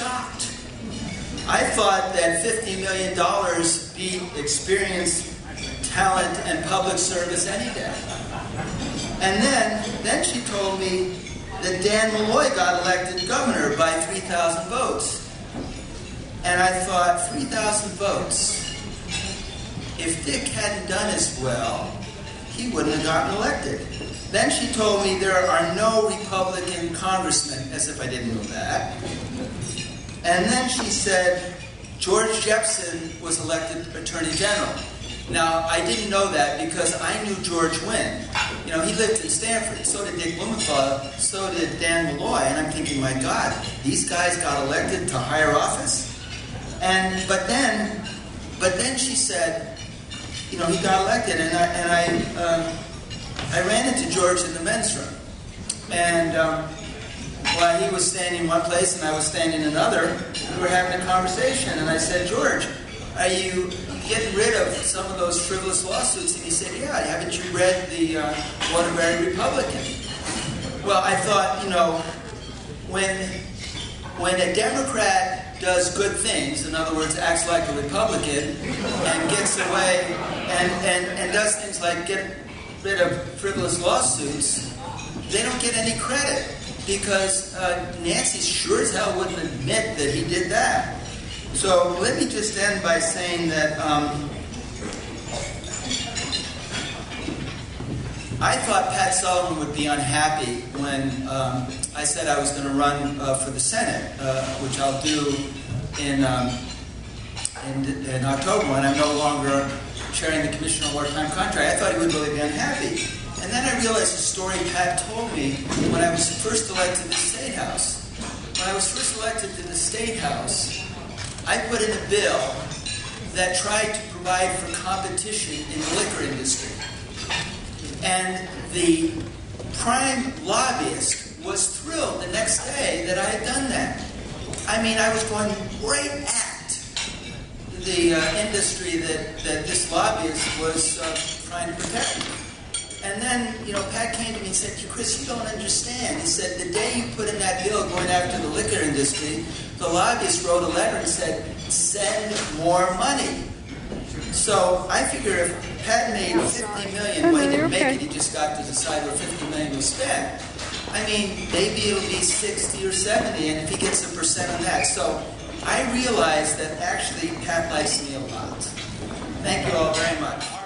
shocked. I thought that $50 million beat experience, talent, and public service any day. And then she told me that Dan Malloy got elected governor by 3,000 votes. And I thought, 3,000 votes. If Dick hadn't done as well, he wouldn't have gotten elected. Then she told me there are no Republican congressmen, as if I didn't know that. And then she said George Jepson was elected Attorney General. Now, I didn't know that because I knew George Wynn. You know, he lived in Stanford. So did Dick Blumenthal. So did Dan Malloy. And I'm thinking, my God, these guys got elected to higher office? But then she said, you know, he got elected, and I ran into George in the men's room. And while he was standing in one place and I was standing in another, we were having a conversation. And I said, George, are you getting rid of some of those frivolous lawsuits? And he said, yeah, haven't you read the Waterbury Republican? Well, I thought, you know, when a Democrat does good things, in other words, acts like a Republican, and gets away, and does things like get rid of frivolous lawsuits, they don't get any credit, because Nancy sure as hell wouldn't admit that he did that. So let me just end by saying that I thought Pat Sullivan would be unhappy when I said I was going to run for the Senate, which I'll do in October when I'm no longer chairing the Commission on Wartime Contract. I thought he would really be unhappy. And then I realized the story Pat told me when I was first elected to the State House. When I was first elected to the State House, I put in a bill that tried to provide for competition in the liquor industry. And the prime lobbyist was thrilled the next day that I had done that. I mean, I was going right at the industry that this lobbyist was trying to protect. And then, you know, Pat came to me and said, Chris, you don't understand. He said, the day you put in that bill going after the liquor industry, the lobbyist wrote a letter and said, send more money. So I figure if Pat made $50 million, well, he didn't make it, he just got to decide where $50 million was spent. I mean, maybe it'll be 60 or 70, and if he gets a percent on that. So I realized that actually Pat likes me a lot. Thank you all very much.